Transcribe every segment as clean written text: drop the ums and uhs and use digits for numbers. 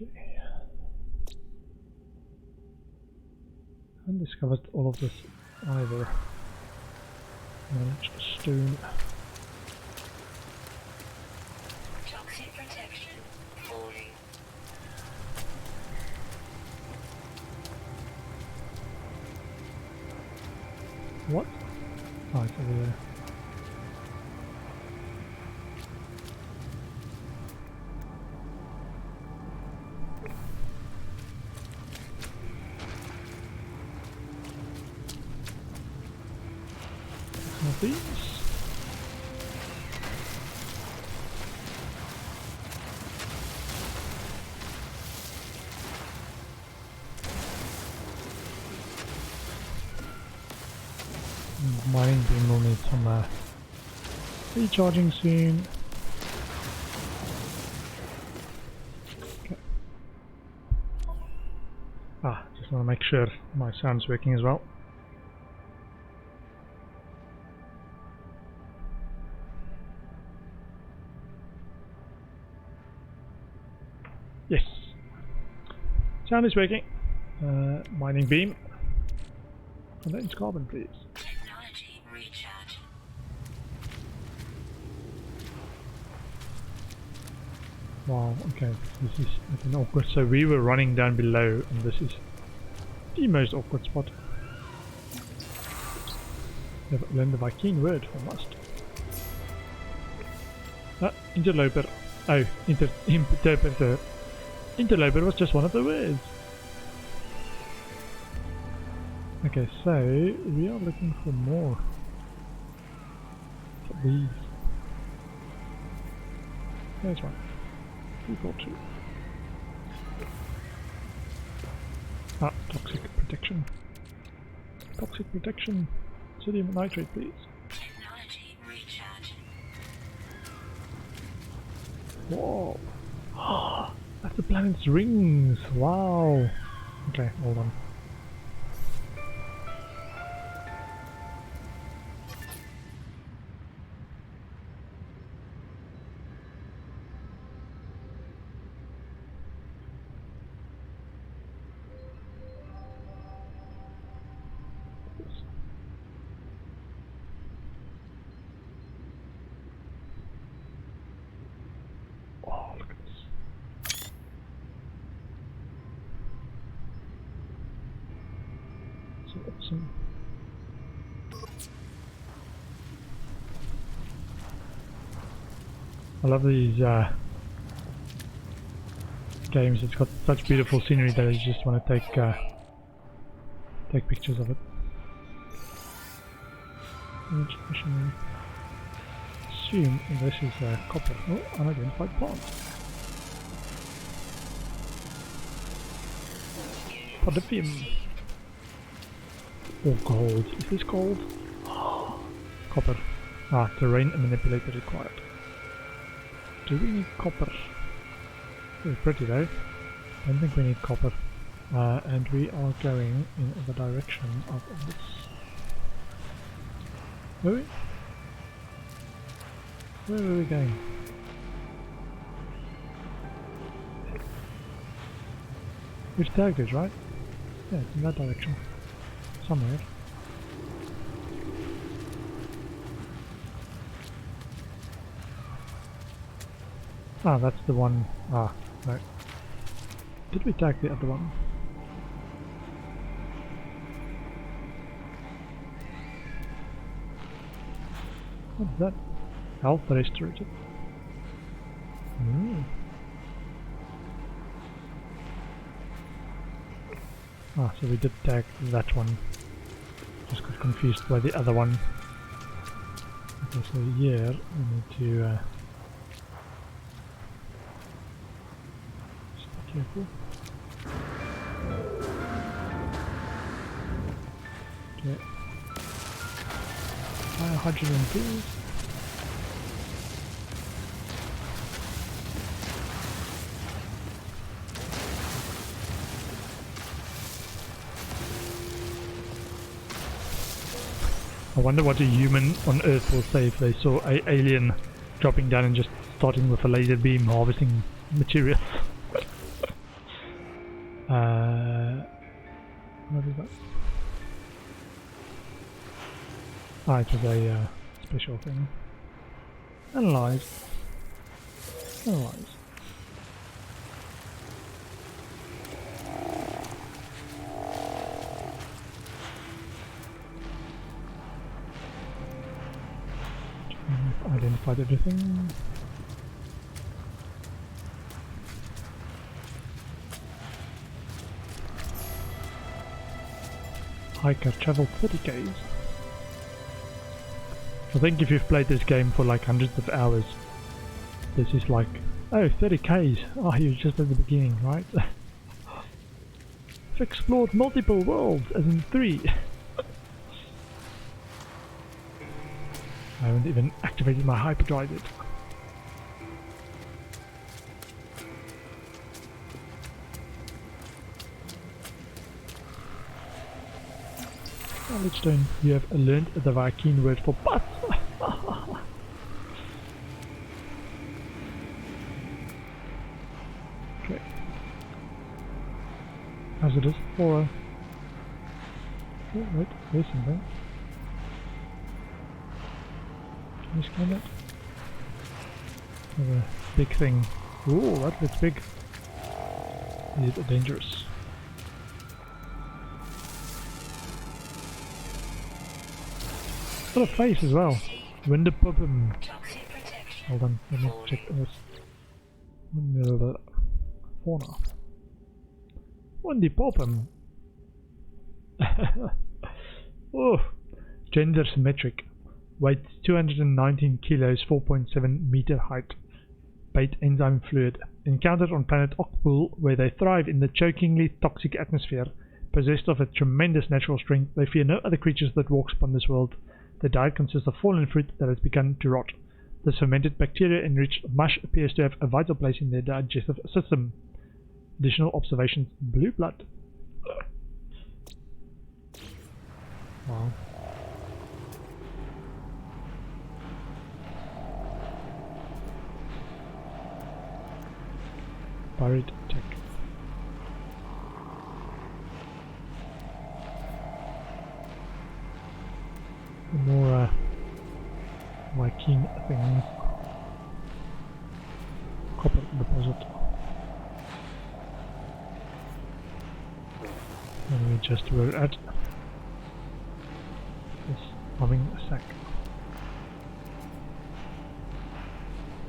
Okay. I haven't discovered all of this either. Manage stone. Toxic protection falling. What? Oh, it's over there. Some of these. Mining beam will need some recharging soon. Okay. Just want to make sure my sound's working as well. Yes, sound is working. Mining beam. Condense carbon, please. Technology recharge. Wow, okay, this is an awkward. So we were running down below, and this is the most awkward spot. I've learned the Viking word for must. Interloper. Oh, interpreter. Interloper was just one of the words. Okay, so we are looking for more. For these. There's one. 342. Toxic protection. Toxic protection. Sodium nitrate, please. Technology recharge. Whoa. That's the planet's rings. Wow. Okay, hold on. Oh, look at this. So awesome. I love these games. It's got such beautiful scenery that you just want to take pictures of it. Image machinery. Assume this is copper. Oh, unidentified plant. Potassium. Or gold. Is this gold? Copper. Terrain manipulator required. Do we need copper? Very pretty though. I don't think we need copper. And we are going in the direction of this. Were we? Where are we going? Which tagged is right? Yeah, it's in that direction. Somewhere. That's the one. No. Did we tag the other one? What's that? Health restorative. So we did tag that one. Just got confused by the other one. Okay, so here we need to just be careful. Okay. Hydrogen please. I wonder what a human on Earth will say if they saw an alien dropping down and just starting with a laser beam harvesting materials. What is that? Ah, it was a special thing. Analyze. Analyze. Identified everything. Hiker traveled 30 k's. I think if you've played this game for like hundreds of hours, this is like, oh, 30 k's. Oh, you're just at the beginning, right? I've explored multiple worlds, as in 3. I haven't even activated my hyperdrive yet. Knowledge stone, you have learned the Viking word for butt. Okay. Hazardous for oh, wait, there's something. Can you scan it? There's a big thing. Ooh, that looks big. Is it dangerous? Got a face as well. Winderpuppen. Toxic protection. Hold on, let me check this. Fauna. Winderpuppen. Oh, gender symmetric. Weight 219 kilos, 4.7 meter height. Bait enzyme fluid. Encountered on planet Okpool, where they thrive in the chokingly toxic atmosphere. Possessed of a tremendous natural strength, they fear no other creatures that walks upon this world. Their diet consists of fallen fruit that has begun to rot. This fermented bacteria-enriched mush appears to have a vital place in their digestive system. Additional observations: blue blood. Wow. Buried tech. More Viking things. Copper deposit. And we just were at this having a sack.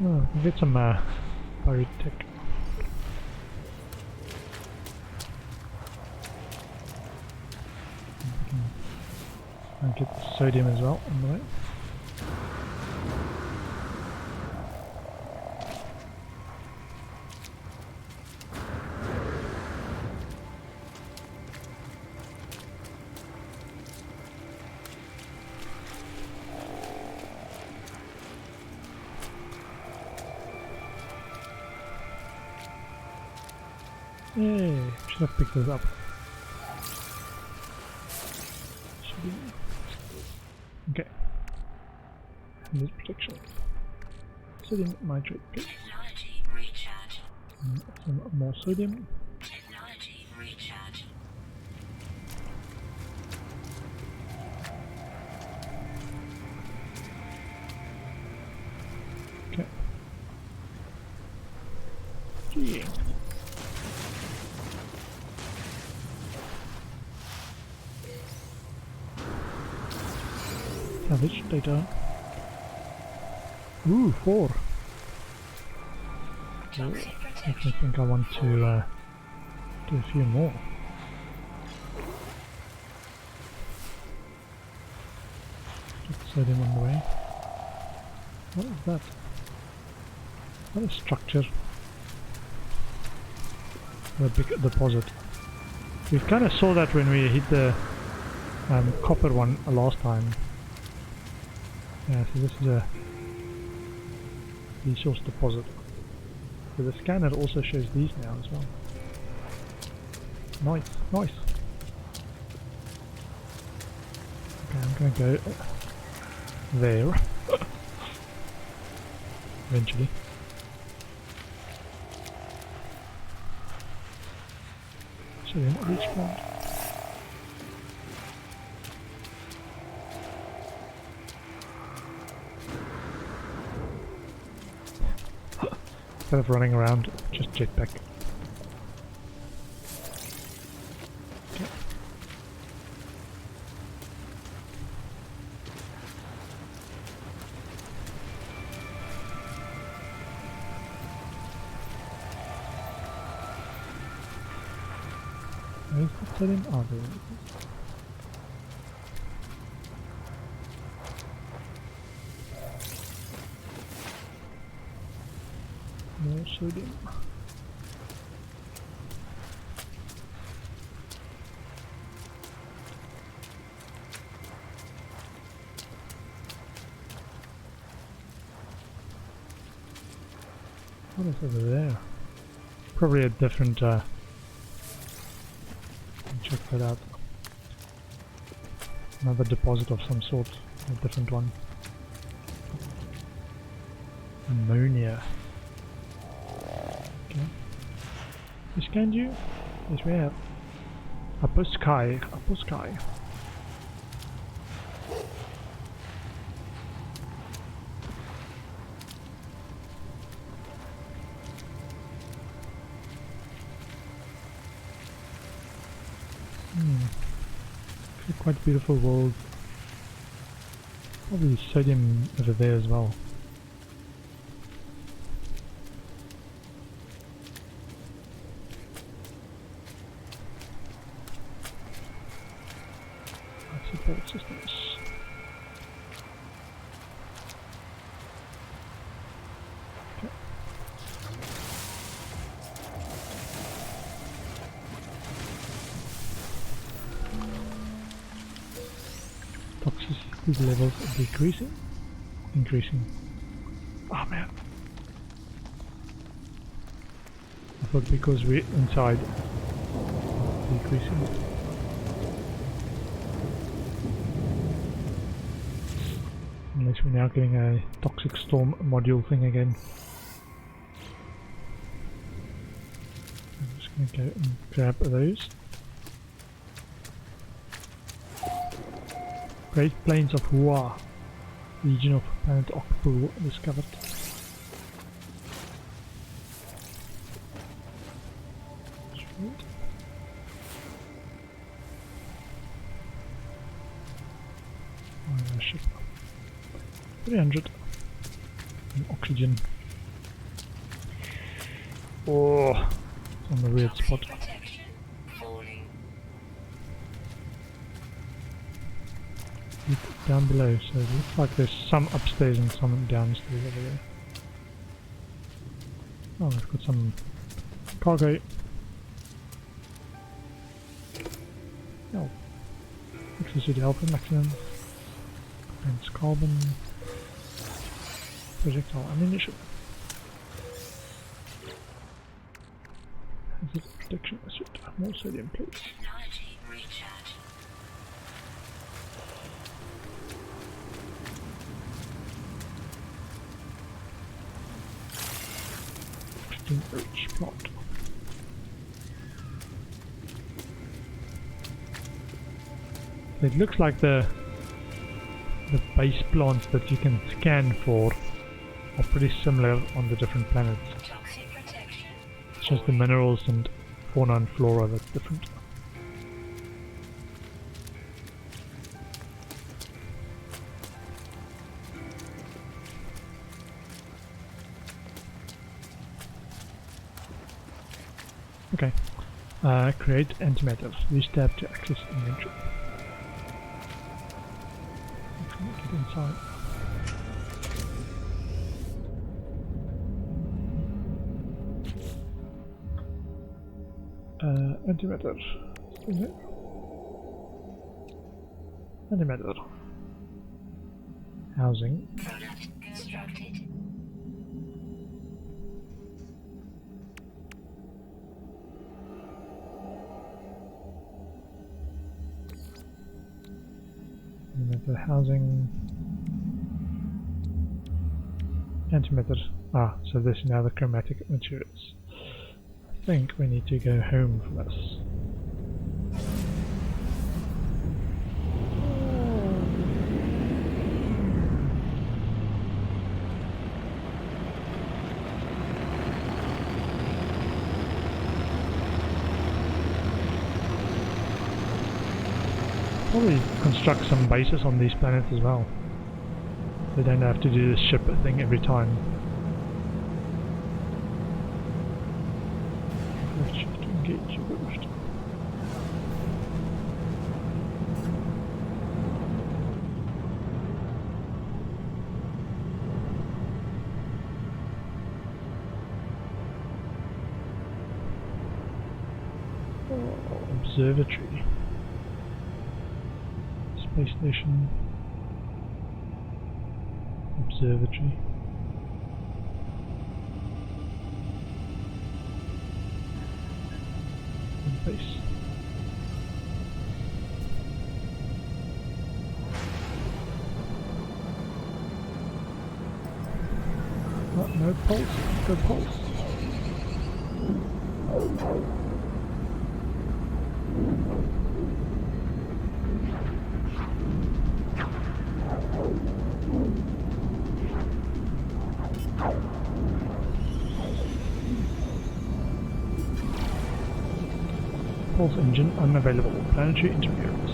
Oh, we can get some buried tech. And get the sodium as well on the way. Yay, should have picked this up. Should be. Okay. This protection. Sodium nitrate. Okay. Technology recharge. And some more sodium. Technology recharge. Okay. Gee. Savage data. Ooh, 4. Toxic I protection. think I want to do a few more. Get sodium on the way. What is that? What a structure. A big deposit. We kind of saw that when we hit the copper one last time. Yeah, so this is a resource deposit. So the scanner also shows these now as well. Nice, nice. Okay, I'm gonna go there. Eventually. Sodium reach plant. Instead of running around, just jetpack. Okay. Where's the sodium? Oh, there it is. More sodium. What is over there? Probably a different, check that out. Another deposit of some sort, a different one. Ammonia. Okay. We scanned you? Yes, we have. Upper sky, upper sky. It's a quite beautiful world. Probably sodium over there as well. Support systems. Okay. Toxicity levels are decreasing? Increasing. Oh man. I thought because we're inside, decreasing. Unless we're now getting a toxic storm module thing again. I'm just going to go and grab those. Great Plains of Hua, region of planet Okpool discovered. Sweet. Oh, ship. 300 and oxygen. Oh, it's on the weird spot. Protection falling. Look down below, so it looks like there's some upstairs and some downstairs over there. Oh, we've got some cargo. Oh, electricity alpha maximum. And it's carbon. Projectile ammunition. Hazard protection suit. More sodium, please. Technology recharge. Oxygen reach plot. It looks like the base plants that you can scan for are pretty similar on the different planets. Toxic protection. It's just the minerals and fauna and flora that's different. Okay. Create antimatter. Use tab to access inventory. Get inside. Antimatter. Still there? Antimatter. Housing. Product constructed. Antimatter housing. Antimatter. Ah, so this is now the chromatic materials. I think we need to go home for this. Probably construct some bases on these planets as well. They don't have to do the ship thing every time. Left shift to engage your boost. Observatory. Space station. Observatory. And base. Oh, no pulse. Go pulse. Pulse engine unavailable. Planetary interference.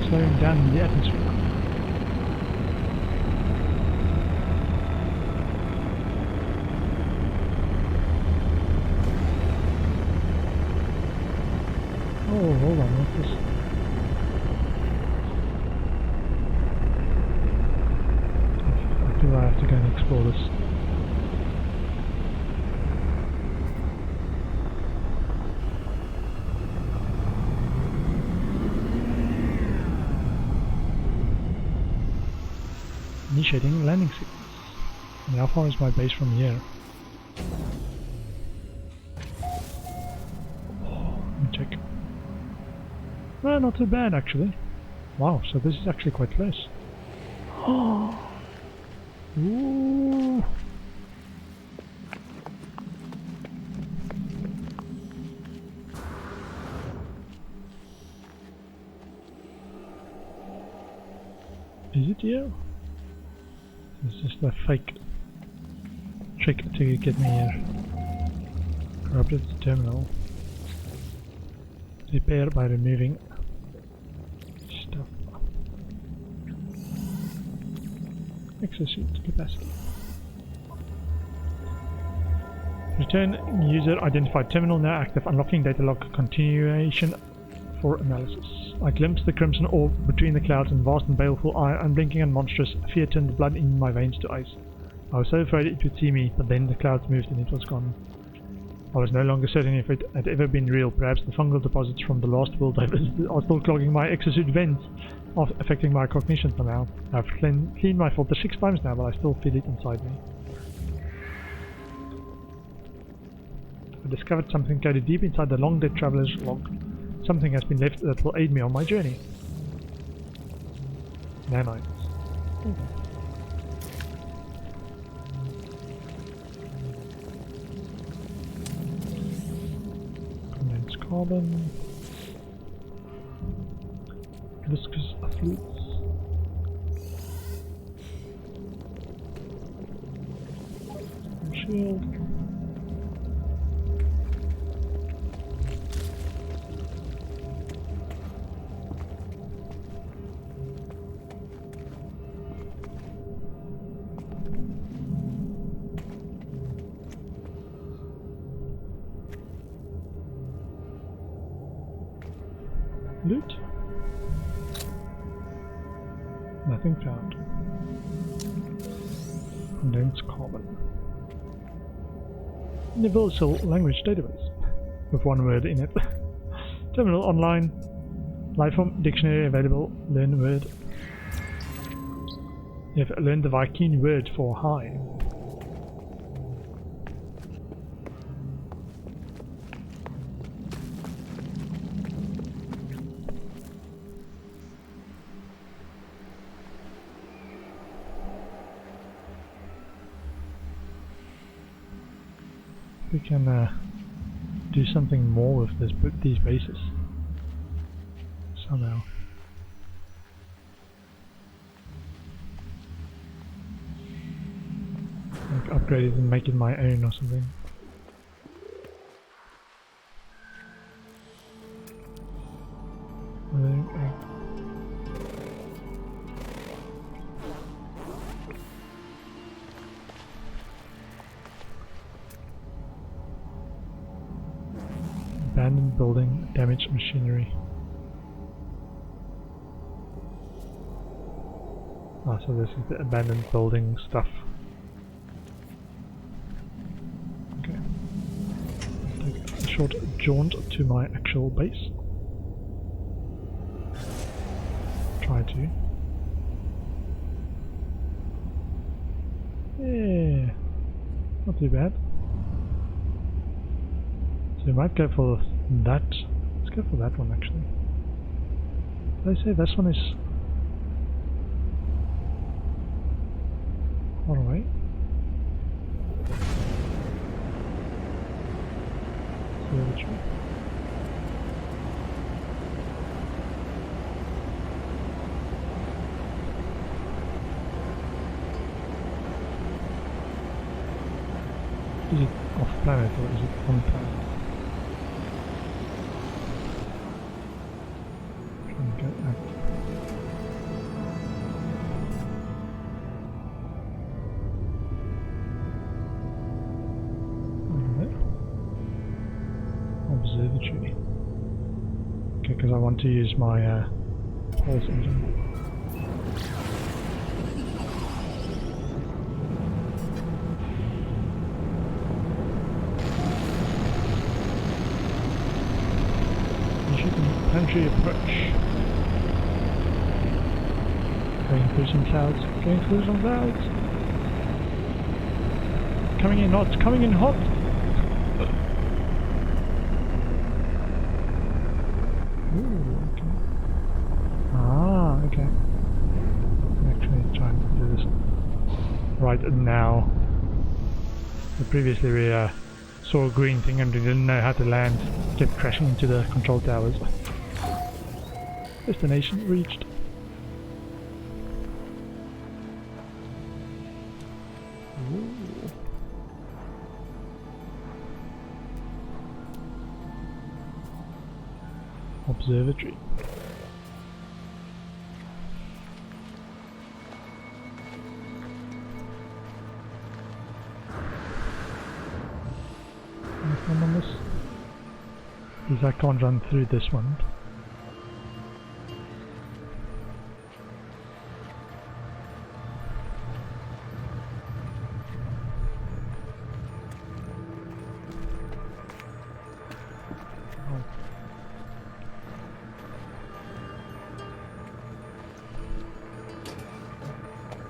Slowing down the atmosphere. Oh, hold on, what's this? I feel I have to go and explore this. Initiating landing sequence. And how far is my base from here? Let me check. Well, not too bad actually. Wow, so this is actually quite close. Ooh. Is it here? It's just a fake trick to get me here. Corrupted terminal. Repair by removing stuff. Exosuit capacity. Return user identified terminal now active. Unlocking data log continuation for analysis. I glimpsed the crimson orb between the clouds and vast and baleful eye, unblinking and monstrous. Fear turned the blood in my veins to ice. I was so afraid it would see me, but then the clouds moved and it was gone. I was no longer certain if it had ever been real. Perhaps the fungal deposits from the last world I visited are still clogging my exosuit vents, affecting my cognition somehow. I've cleaned my filter 6 times now, but I still feel it inside me. I discovered something coded deep inside the long dead traveler's log. Something has been left that will aid me on my journey. Nanites. Condensed carbon. Viscous fluids. Shield. Loot? Nothing found. Condensed carbon. Universal language database with one word in it. Terminal online. Lifeform dictionary available. Learn word. You have learned the Viking word for high. We can do something more with these bases somehow. Like upgrade it and make it my own or something. Abandoned building, damaged machinery. Ah, so this is the abandoned building stuff. Okay. Take a short jaunt to my actual base. Try to. Yeah, not too bad. So we might go for that. Let's go for that one actually. Did I say this one is far away? Observatory. Is it off planet or is it on planet? Try and get that. Observatory. Okay, because I want to use my pulse engine. Planetary approach. Going through some clouds. Going through some clouds. Coming in hot. Coming in hot. Ooh, okay. Ah, okay. I'm actually trying to do this right now. So previously we saw a green thing and we didn't know how to land. Kept crashing into the control towers. Destination reached. Ooh. Observatory. Anything on this? Because I can't run through this one.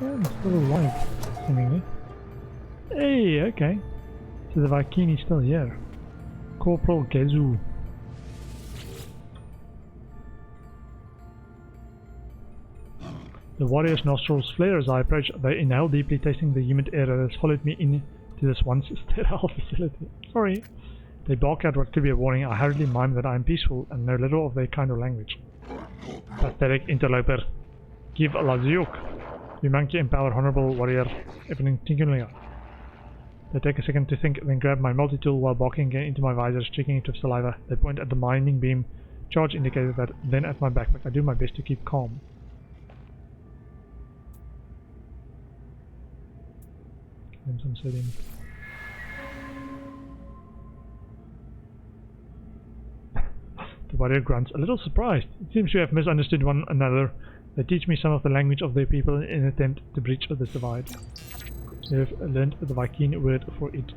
Yeah, it's still alive, seemingly. Hey, okay. So the Vikini's still here. Corporal Gezu. The warrior's nostrils flare as I approach. They inhale deeply, tasting the humid air that has followed me into this once sterile facility. Sorry. They bark out what could be a warning. I hurriedly mime that I am peaceful and know little of their kind of language. Pathetic interloper. Give Laziuk. You monkey empower honorable warrior. Evening Tinkerlinger. They take a second to think, then grab my multi-tool while barking again into my visors, checking it with saliva. They point at the mining beam. Charge indicated that, then at my backpack. I do my best to keep calm. Give them some sodium. The warrior grunts, a little surprised. It seems we have misunderstood one another. They teach me some of the language of their people in an attempt to breach this divide. They have learned the Viking word for it.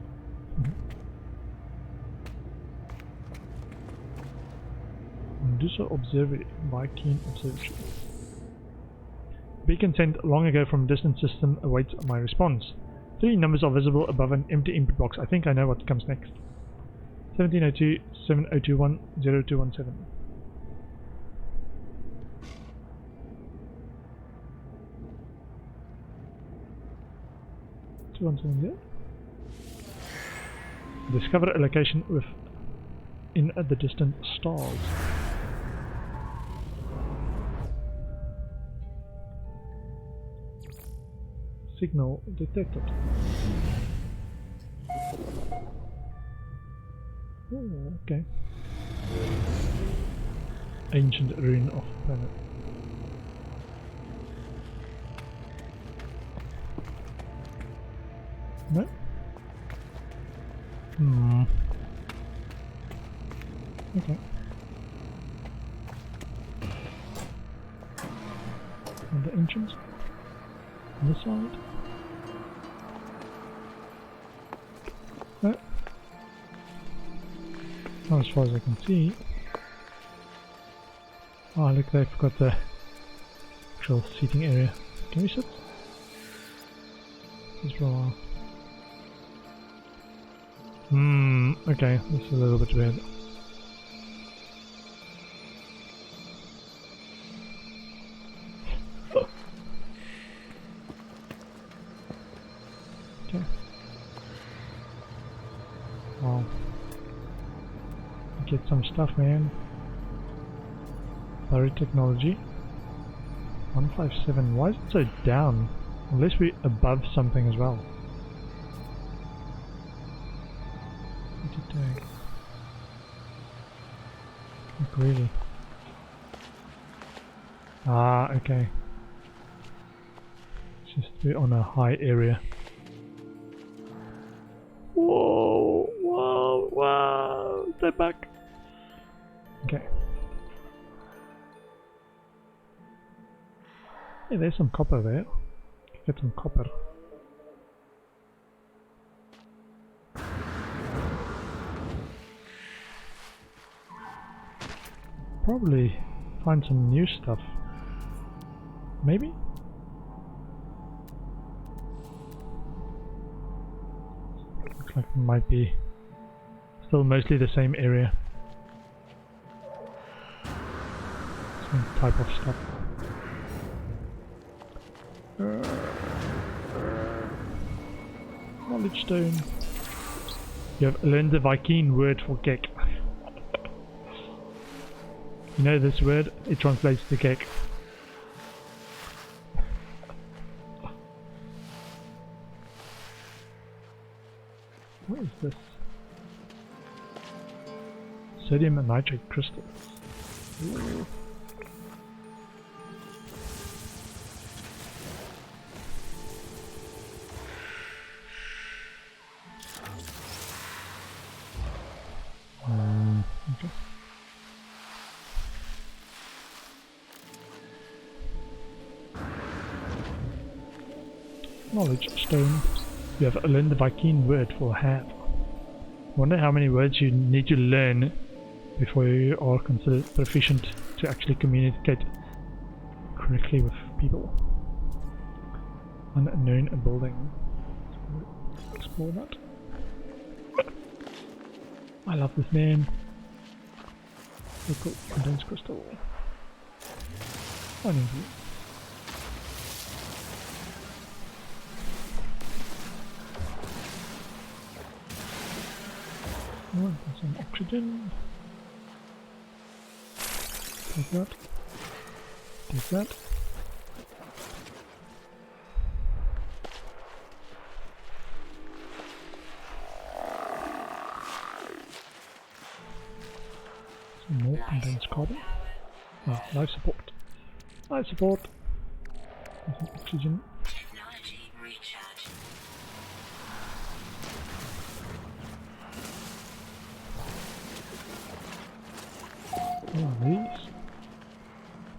Medusa Observatory. Viking Observatory. Beacon sent long ago from a distant system awaits my response. 3 numbers are visible above an empty input box. I think I know what comes next. 1702 7021 0217. 2170. Discover a location within the distant stars. Signal detected. Oh, okay. Ancient ruin of planet. No? Okay. And the entrance on this side. No. Not as far as I can see. Oh, look, they've got the actual seating area. Can we sit? Just for a while. Okay, this is a little bit weird. Okay. Wow. Get some stuff, man. Battery technology. 157. Why is it so down? Unless we're above something as well. What's it doing? Not really. Ah, okay. It's just we're on a high area. Whoa! Whoa! Whoa! Step back! Okay. Hey, there's some copper there. Get some copper. Probably find some new stuff. Maybe? Looks like it might be still mostly the same area. Same type of stuff. Knowledge stone. You have learned the Viking word for cake. You know this word? It translates to cake. What is this? Sodium and nitrate crystals. Ooh. Okay. Knowledge stone. You have learned the Viking word for have. Wonder how many words you need to learn before you are considered proficient to actually communicate correctly with people. Unknown building. Explore that. I love this man. So cool. Condensed crystal. I need you. Oh, some oxygen. Take that. Take that. Some more condensed carbon. Ah, life support. Life support. Some oxygen. Technology recharge. What are these?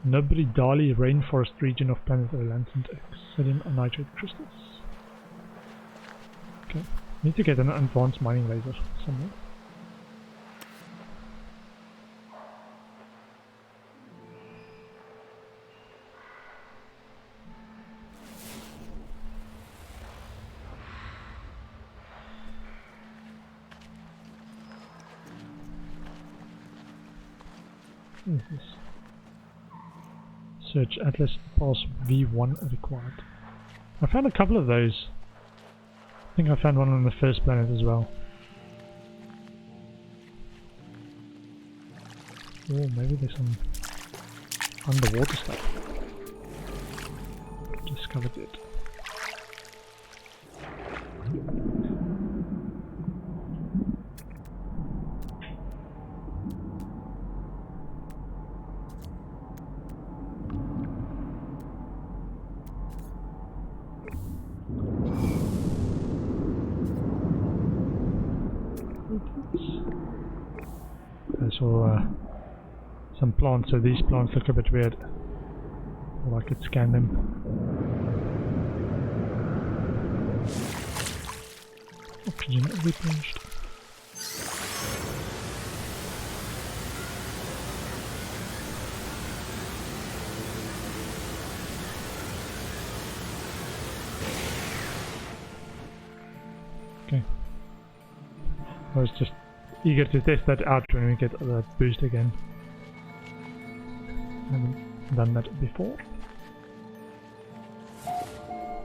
Nubri Dali rainforest region of planet Atlantis. Sodium and nitrate crystals. Okay. Need to get an advanced mining laser somewhere. What is this? Search Atlas Pass V1 required. I found a couple of those. I think I found one on the first planet as well. Oh, maybe there's some underwater stuff. Discovered it. I saw some plants, so these plants look a bit weird. Or I could scan them. Oxygen replenished. Okay. I was just eager to test that out when we get that boost again. I haven't done that before.